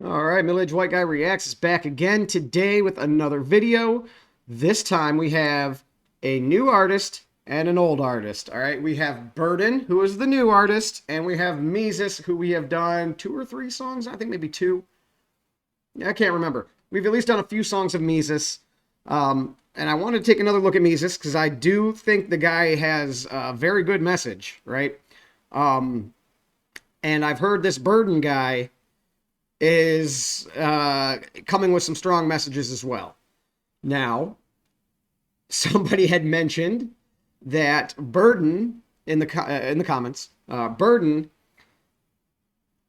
All right, Middle-Aged White Guy Reacts is back again today with another video. This time we have a new artist and an old artist. All right, we have Burden, who is the new artist, and we have Mesus, who we have done 2 or 3 songs. I think maybe 2. Yeah, I can't remember. We've at least done a few songs of Mesus. And I want to take another look at Mesus because I do think the guy has a very good message, right? And I've heard this Burden guy is coming with some strong messages as well. Now, somebody had mentioned that Burden in the comments, Burden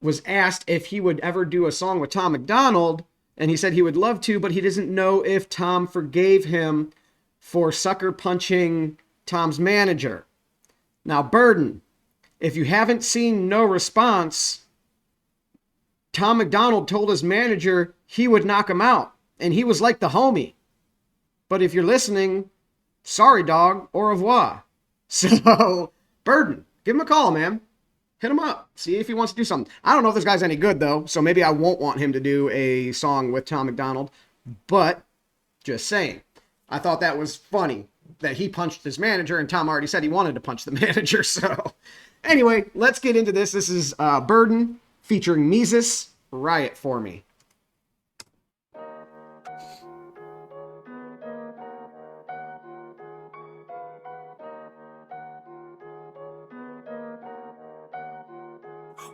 was asked if he would ever do a song with Tom MacDonald, and he said he would love to, but he doesn't know if Tom forgave him for sucker punching Tom's manager. Now, Burden, if you haven't seen No Response, Tom MacDonald told his manager he would knock him out, and he was like the homie. But if you're listening, sorry, dog, au revoir. So, Burden, give him a call, man. Hit him up. See if he wants to do something. I don't know if this guy's any good, though, so maybe I won't want him to do a song with Tom MacDonald. But, just saying. I thought that was funny, that he punched his manager, and Tom already said he wanted to punch the manager. So, anyway, let's get into this. This is Burden featuring Mesus, Riot For Me.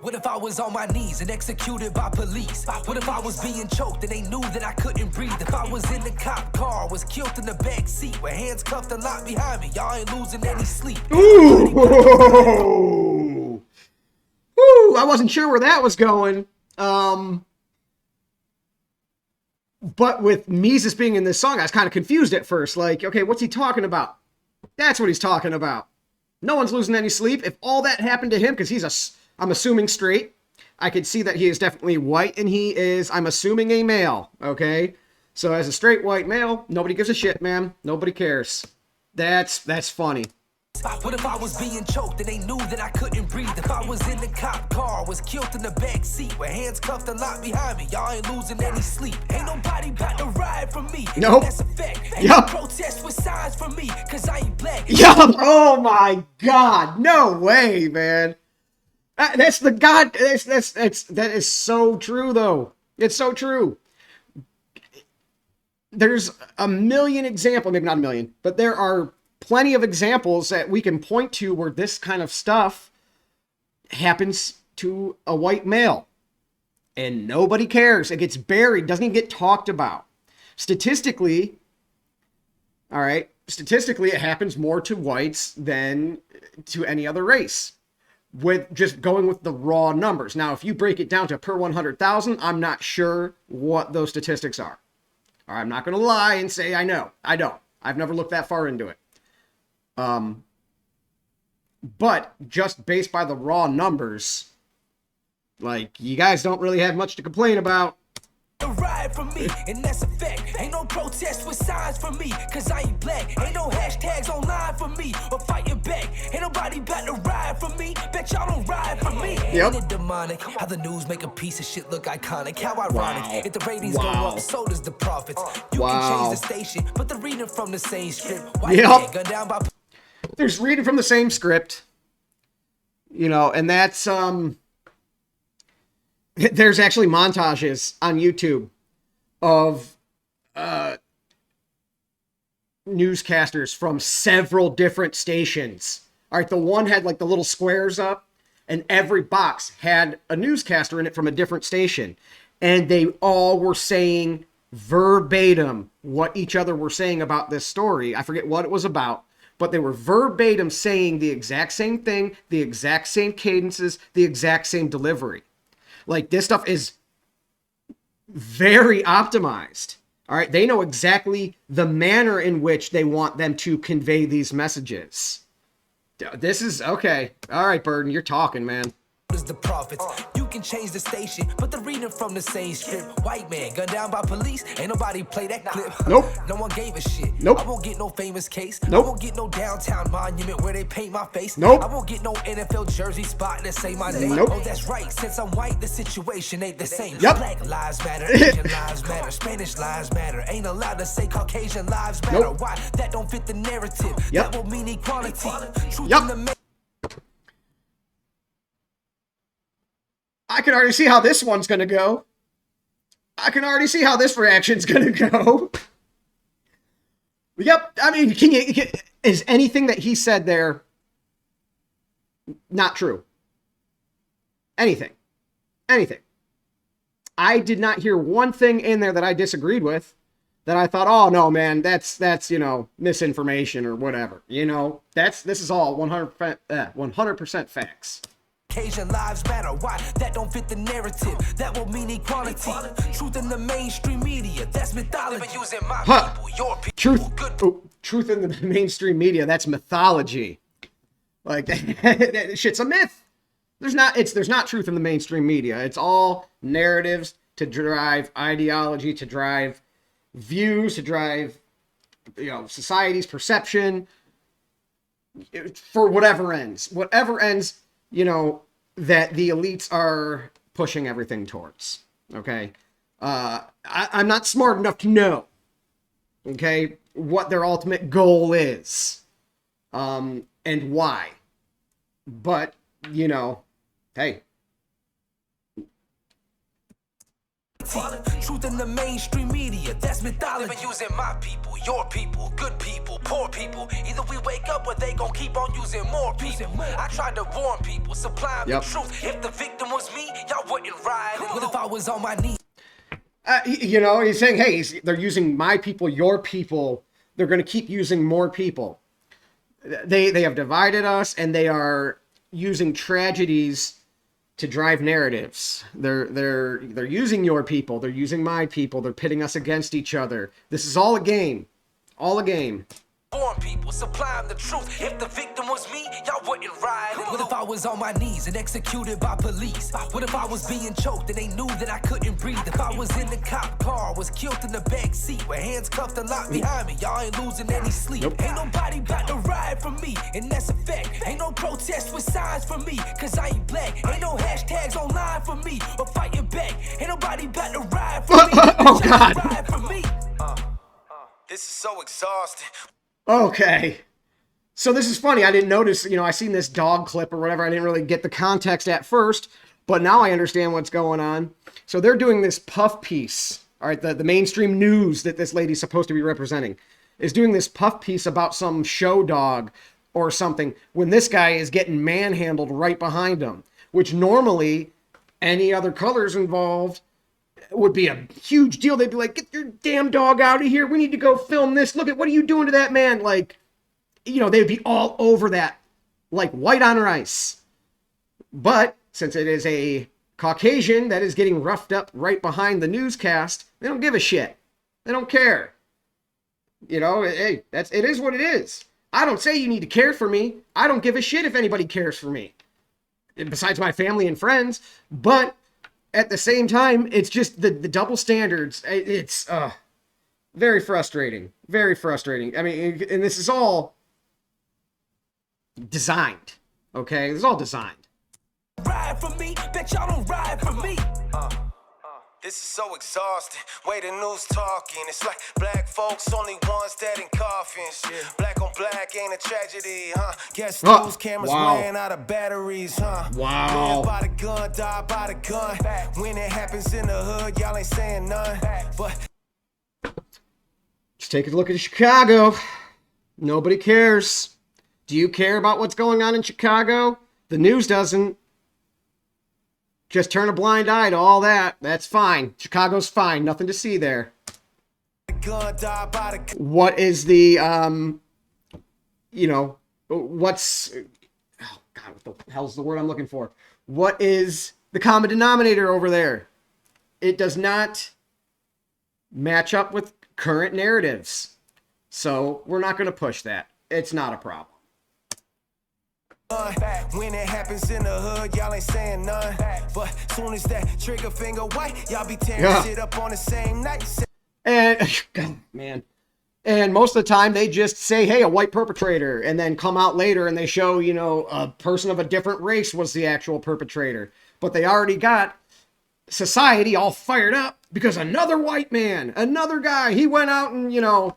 What if I was on my knees and executed by police? What if I was being choked and they knew that I couldn't breathe? If I was in the cop car, was killed in the back seat with hands cuffed and locked behind me, y'all ain't losing any sleep. Ooh! Ooh! I wasn't sure where that was going. But with Mesus being in this song, I was kind of confused at first. Like, okay, what's he talking about? That's what he's talking about. No one's losing any sleep. If all that happened to him, because he's I'm assuming straight. I could see that he is definitely white, and he is, I'm assuming, a male, okay? So as a straight white male, nobody gives a shit, man. Nobody cares. That's funny. What if I was being choked and they knew that I couldn't breathe? If I was in the cop car, was killed in the back seat with hands cuffed and locked behind me, y'all ain't losing any sleep. Ain't nobody about to ride for me. Nope. That's a fact. Ain't Yup. no protest with signs for me, cause I ain't black. Yup. Oh my God. No way, man. That's the God. That is so true, though. It's so true. There's a million examples, maybe not a million, but there are plenty of examples that we can point to where this kind of stuff happens to a white male. And nobody cares. It gets buried, doesn't even get talked about. Statistically, all right, statistically, it happens more to whites than to any other race. With just going with the raw numbers. Now, if you break it down to per 100,000, I'm not sure what those statistics are. All right, I'm not going to lie and say I know. I don't. I've never looked that far into it. But just based by the raw numbers, like, you guys don't really have much to complain about. Ride for me, and that's a fact. Ain't no protest with signs for me, cause I ain't black. Ain't no hashtags online for me, or fighting back. Ain't nobody about to ride for me. Bet y'all don't ride for me. Yep. Ain't it demonic how the news make a piece of shit look iconic? How ironic. Wow. If the ratings go Wow. up, so does the profits. You Wow. can change the station, but they're reading from the same script. White Yep. man gunned down by There's reading from the same script. You know, and that's, there's actually montages on YouTube of newscasters from several different stations. All right, the one had like the little squares up, and every box had a newscaster in it from a different station. And they all were saying verbatim what each other were saying about this story. I forget what it was about, but they were verbatim saying the exact same thing, the exact same cadences, the exact same delivery. Like, this stuff is very optimized. All right, they know exactly the manner in which they want them to convey these messages. This is okay. All right, Burden, you're talking, man. is the profits. You can change the station, but they're reading from the same script. White man gunned down by police, ain't nobody play that clip. Nope. No one gave a shit. Nope. I won't get no famous case. Nope. I won't get no downtown monument where they paint my face. Nope. I won't get no NFL jersey spot that say my name. Nope. Oh, that's right. Since I'm white, the situation ain't the same. Yep. Black lives matter, Asian lives matter, Spanish lives matter. Ain't allowed to say Caucasian lives matter. Nope. Why? That don't fit the narrative. Yep. That will mean equality. Truth Yep. in the I can already see how this one's gonna go. I can already see how this reaction's gonna go. Yep. I mean, is anything that he said there not true? Anything. I did not hear one thing in there that I disagreed with, that I thought, oh no, man, that's misinformation or whatever. This is all 100% facts. Caucasian lives matter. Why? That don't fit the narrative. That will mean equality. Truth in the mainstream media. That's mythology. Using my people, your people. Truth in the mainstream media. That's mythology. Like that shit's a myth. There's not truth in the mainstream media. It's all narratives to drive ideology, to drive views, to drive society's perception for whatever ends. That the elites are pushing everything towards. Okay. I'm not smart enough to know, okay, what their ultimate goal is, and why. But, hey. Truth in the mainstream media, that's mythology. Using my people, your people, good people, poor people. Either we wake up or they gon' keep on using more people. I tried to warn people, supply the truth. If the victim was me, y'all wouldn't ride. What if I was on my knees? He's saying, hey, they're using my people, your people. They're going to keep using more people. They have divided us, and they are using tragedies to drive narratives. They're using your people. They're using my people. They're pitting us against each other. This is all a game. All a game. Born people, supply the truth. If the victim was me, y'all wouldn't ride. What if I was on my knees and executed by police? What if I was being choked and they knew that I couldn't breathe? If I was in the cop car, was killed in the back seat with hands cuffed and locked behind me, y'all ain't losing any sleep. Nope. Ain't nobody about to ride for me, and that's a fact. Ain't no protest with signs for me, cause I ain't black. Ain't no hashtags online for me or fighting back. Ain't nobody about to ride for me. Oh God. Ride for me. This is so exhausting. Okay. So this is funny. I didn't notice, I seen this dog clip or whatever. I didn't really get the context at first, but now I understand what's going on. So they're doing this puff piece. All right. The mainstream news that this lady's supposed to be representing is doing this puff piece about some show dog or something when this guy is getting manhandled right behind him, which normally any other colors involved would be a huge deal. They'd be like, get your damn dog out of here. We need to go film this. Look at, what are you doing to that man? Like, they'd be all over that, like white on rice. But since it is a Caucasian that is getting roughed up right behind the newscast, they don't give a shit. They don't care. Hey, it is what it is. I don't say you need to care for me. I don't give a shit if anybody cares for me, besides my family and friends. But at the same time, it's just the double standards. It's very frustrating. Very frustrating. I mean, and this is all designed. Okay? This is all designed. Ride for me, bet y'all don't ride for me. This is so exhausting. Way the news talking. It's like black folks only ones dead in coffins. Black on black ain't a tragedy, huh? Guess those cameras ran out of batteries, huh? Wow. Live by the gun, die by the gun. When it happens in the hood, y'all ain't saying none. But just take a look at Chicago. Nobody cares. Do you care about what's going on in Chicago? The news doesn't. Just turn a blind eye to all that. That's fine. Chicago's fine. Nothing to see there. What is the, what's, oh God, what the hell's the word I'm looking for? What is the common denominator over there? It does not match up with current narratives. So we're not going to push that. It's not a problem. When it happens happens in the hood, y'all ain't saying none. But soon as that trigger finger white, y'all be tearing shit up on the same night. And, God, man. And most of the time, they just say, hey, a white perpetrator, and then come out later and they show, you know, a person of a different race was the actual perpetrator. But they already got society all fired up because another white man, another guy, he went out and, you know.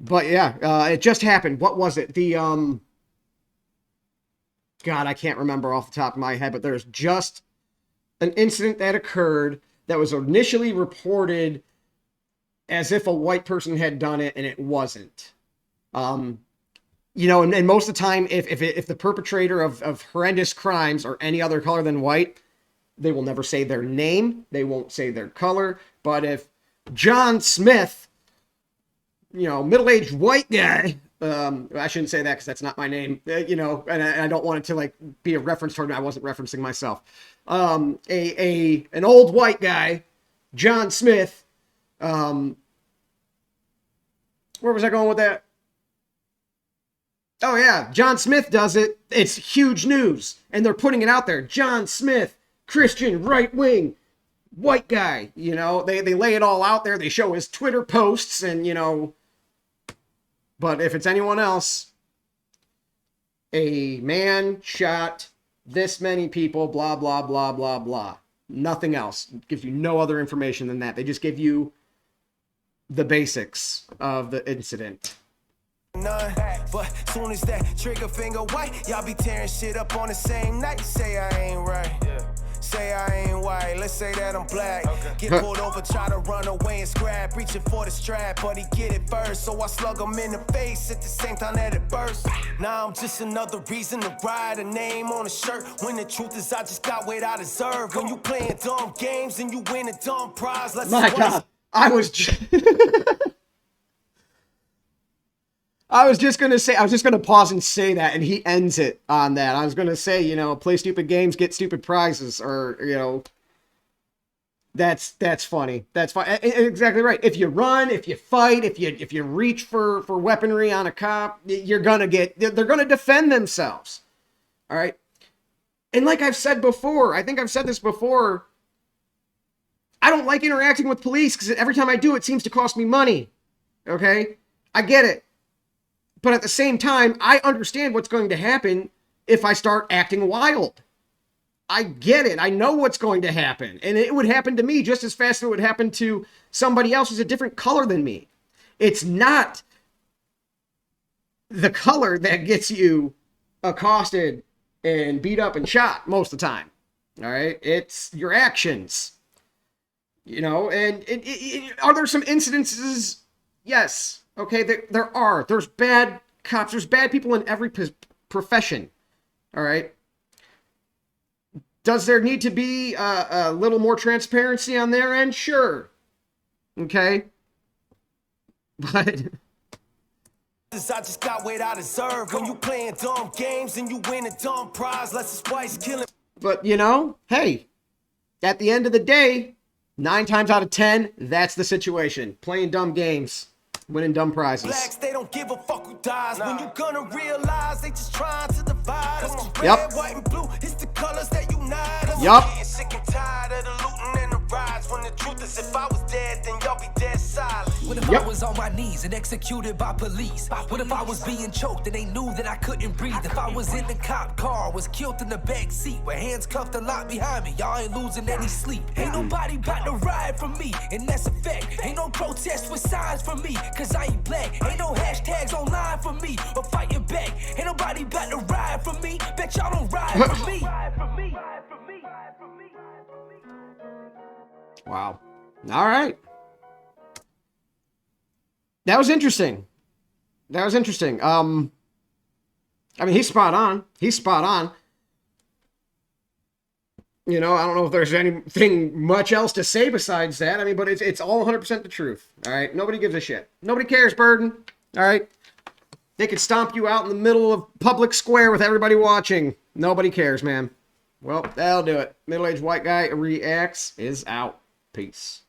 But yeah, it just happened. What was it? The, God, I can't remember off the top of my head, but there's just an incident that occurred that was initially reported as if a white person had done it, and it wasn't. You know, and most of the time, if the perpetrator of horrendous crimes are any other color than white, they will never say their name. They won't say their color. But if John Smith, you know, middle-aged white guy, I shouldn't say that because that's not my name, you know, and I don't want it to like be a reference toward me. I wasn't referencing myself. An old white guy, John Smith. Where was I going with that? Oh yeah, John Smith does it. It's huge news, and they're putting it out there. John Smith, Christian, right-wing, white guy. You know, they lay it all out there. They show his Twitter posts, and you know. But if it's anyone else, a man shot this many people, blah blah blah blah blah. Nothing else. It gives you no other information than that. They just give you the basics of the incident. None, but soon as that trigger finger white, y'all be tearing shit up on the same night. Say I ain't right, say I ain't white, let's say that I'm black. Get pulled over, try to run away and scrap, reaching for the strap, but he get it first, so I slug him in the face at the same time that it bursts. Now I'm just another reason to ride a name on a shirt, when the truth is I just got what I deserve. When you playing dumb games and you win a dumb prize, let's my God, I was just going to pause and say that, and he ends it on that. I was going to say, you know, play stupid games, get stupid prizes, or, you know, that's funny. That's fine. Exactly right. If you run, if you fight, if you reach for weaponry on a cop, they're going to defend themselves. All right. And like I've said before, I think I've said this before, I don't like interacting with police because every time I do, it seems to cost me money. Okay? I get it. But at the same time, I understand what's going to happen if I start acting wild. I get it. I know what's going to happen. And it would happen to me just as fast as it would happen to somebody else who's a different color than me. It's not the color that gets you accosted and beat up and shot most of the time. All right? It's your actions. You know, and are there some incidences? Yes. Okay, there are. There's bad cops. There's bad people in every profession. All right. Does there need to be a little more transparency on their end? Sure. Okay. But I just got what I deserve. When you playing dumb games and you win a dumb prize, let's spice killing. But you know, hey, at the end of the day, 9 times out of 10, that's the situation. Playing dumb games, winning dumb prizes. Blacks, they don't give a fuck who dies. When you gonna realize they just trying to divide us. Yep. Red, white, and blue, it's the colors that unite us. Yep. Getting sick and tired of the looting and the riots. When the truth is, if I was dead, then y'all be dead silent. What if I was on my knees and executed by police? What if I was being choked and they knew that I couldn't breathe? If I was in the cop car, was killed in the back seat with hands cuffed and locked behind me, y'all ain't losing any sleep. Ain't nobody about to ride for me, and that's a fact. Ain't no protest with signs for me, cause I ain't black. Ain't no hashtags online for me, or fighting back. Ain't nobody about to ride for me, bet y'all don't ride for me. Wow. All right. That was interesting. I mean, he's spot on. You know, I don't know if there's anything much else to say besides that. I mean, but it's all 100% the truth. All right? Nobody gives a shit. Nobody cares, Burden. All right? They could stomp you out in the middle of public square with everybody watching. Nobody cares, man. Well, that'll do it. Middle-aged white guy reacts is out. Peace.